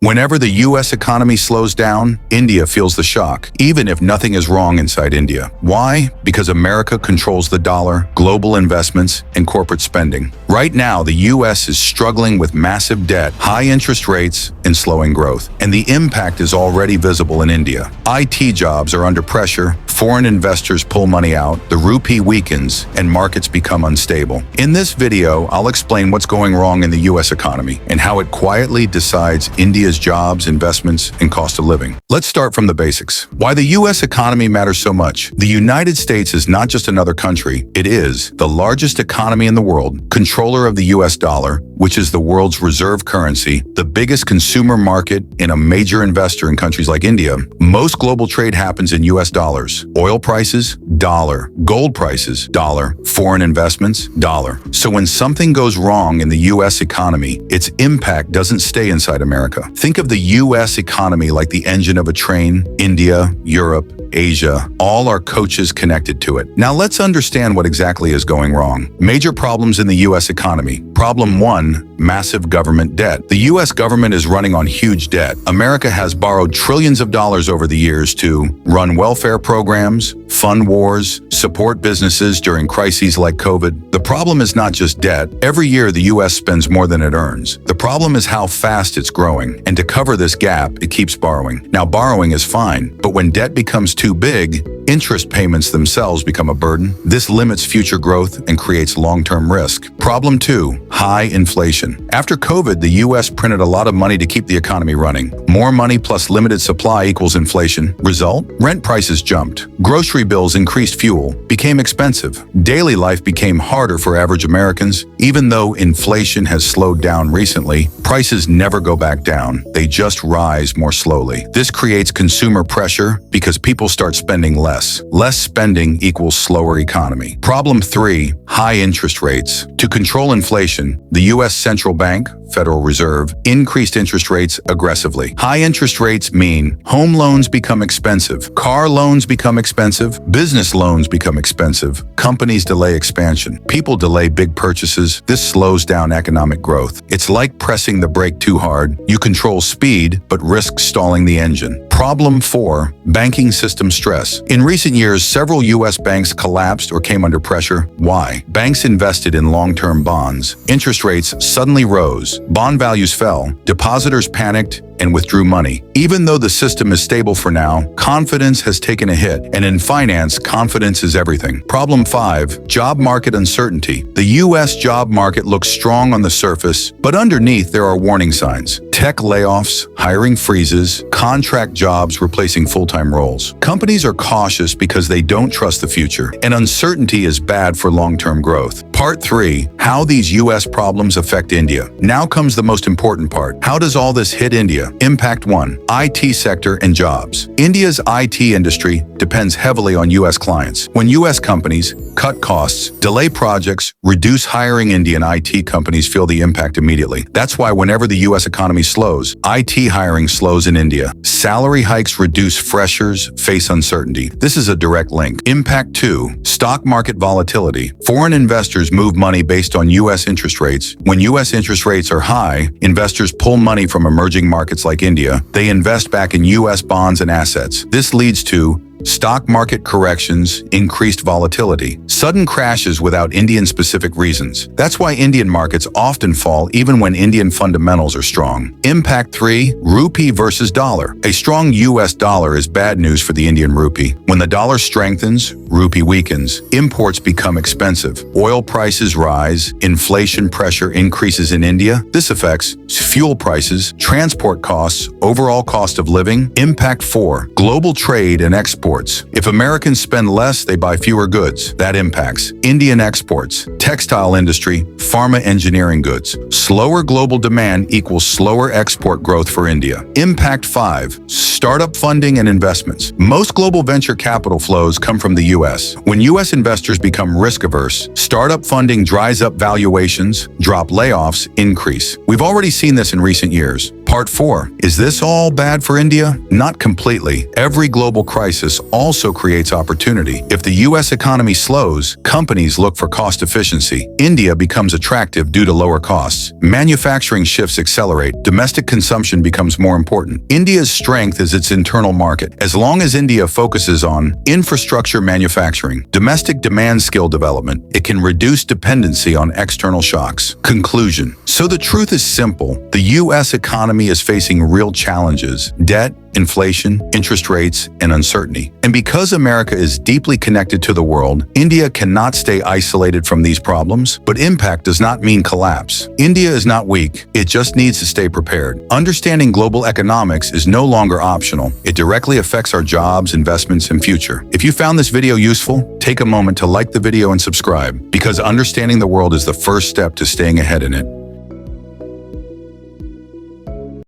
Whenever the US economy slows down, India feels the shock, even if nothing is wrong inside India. Why? Because America controls the dollar, global investments, and corporate spending. Right now, the US is struggling with massive debt, high interest rates, and slowing growth. And the impact is already visible in India. IT jobs are under pressure, foreign investors pull money out, the rupee weakens, and markets become unstable. In this video, I'll explain what's going wrong in the US economy and how it quietly decides India's jobs, investments, and cost of living. Let's start from the basics. Why the US economy matters so much. The United States is not just another country, it is the largest economy in the world, controller of the US dollar, which is the world's reserve currency, the biggest consumer market, and a major investor in countries like India. Most global trade happens in US dollars. Oil prices, dollar. Gold prices, dollar. Foreign investments, dollar. So when something goes wrong in the US economy, its impact doesn't stay inside America. Think of the US economy like the engine of a train. India, Europe, Asia, all are coaches connected to it. Now let's understand what exactly is going wrong. Major problems in the US economy. Problem 1, massive government debt. The US government is running on huge debt. America has borrowed trillions of dollars over the years to run welfare programs, fund wars, support businesses during crises like COVID. The problem is not just debt. Every year, the US spends more than it earns. The problem is how fast it's growing. And to cover this gap, it keeps borrowing. Now, borrowing is fine, but when debt becomes too big, interest payments themselves become a burden. This limits future growth and creates long-term risk. Problem 2, high inflation. After COVID, the US printed a lot of money to keep the economy running. More money plus limited supply equals inflation. Result? Rent prices jumped. Grocery bills increased, fuel became expensive. Daily life became harder for average Americans. Even though inflation has slowed down recently, prices never go back down. They just rise more slowly. This creates consumer pressure because people start spending less. Less spending equals slower economy. Problem 3, high interest rates. To control inflation, the US Central Bank, Federal Reserve, increased interest rates aggressively. High interest rates mean home loans become expensive, car loans become expensive, business loans become expensive, companies delay expansion, people delay big purchases. This slows down economic growth. It's like pressing the brake too hard. You control speed, but risk stalling the engine. Problem 4, banking system stress. In recent years, several US banks collapsed or came under pressure. Why? Banks invested in long-term bonds. Interest rates suddenly rose. Bond values fell. Depositors panicked and withdrew money. Even though the system is stable for now, confidence has taken a hit. And in finance, confidence is everything. Problem 5, job market uncertainty. The US job market looks strong on the surface, but underneath there are warning signs. Tech layoffs, hiring freezes, contract jobs replacing full-time roles. Companies are cautious because they don't trust the future, and uncertainty is bad for long-term growth. Part 3, how these US problems affect India. Now comes the most important part. How does all this hit India? Impact 1, IT sector and jobs. India's IT industry depends heavily on US clients. When US companies cut costs, delay projects, reduce hiring, Indian IT companies feel the impact immediately. That's why whenever the US economy slows, IT hiring slows in India. Salary hikes reduce, freshers face uncertainty. This is a direct link. Impact 2, stock market volatility. Foreign investors move money based on US interest rates. When US interest rates are high, investors pull money from emerging markets like India. They invest back in US bonds and assets. This leads to stock market corrections, increased volatility, sudden crashes without Indian-specific reasons. That's why Indian markets often fall even when Indian fundamentals are strong. Impact 3, rupee versus dollar. A strong US dollar is bad news for the Indian rupee. When the dollar strengthens, rupee weakens. Imports become expensive. Oil prices rise. Inflation pressure increases in India. This affects fuel prices, transport costs, overall cost of living. Impact 4, global trade and exports. If Americans spend less, they buy fewer goods. That impacts Indian exports, textile industry, pharma engineering goods. Slower global demand equals slower export growth for India. Impact 5, startup funding and investments. Most global venture capital flows come from the US. When US investors become risk-averse, startup funding dries up, valuations drop, layoffs increase. We've already seen this in recent years. Part 4. Is this all bad for India? Not completely. Every global crisis also creates opportunity. If the U.S. economy slows, companies look for cost efficiency. India becomes attractive due to lower costs. Manufacturing shifts accelerate. Domestic consumption becomes more important. India's strength is its internal market. As long as India focuses on infrastructure manufacturing, domestic demand skill development, it can reduce dependency on external shocks. Conclusion. So the truth is simple. The U.S. economy is facing real challenges: debt, inflation, interest rates, and uncertainty. And because America is deeply connected to the world, India cannot stay isolated from these problems. But impact does not mean collapse. India is not weak. It just needs to stay prepared. Understanding global economics is no longer optional. It directly affects our jobs, investments, and future. If you found this video useful, take a moment to like the video and subscribe, because understanding the world is the first step to staying ahead in it.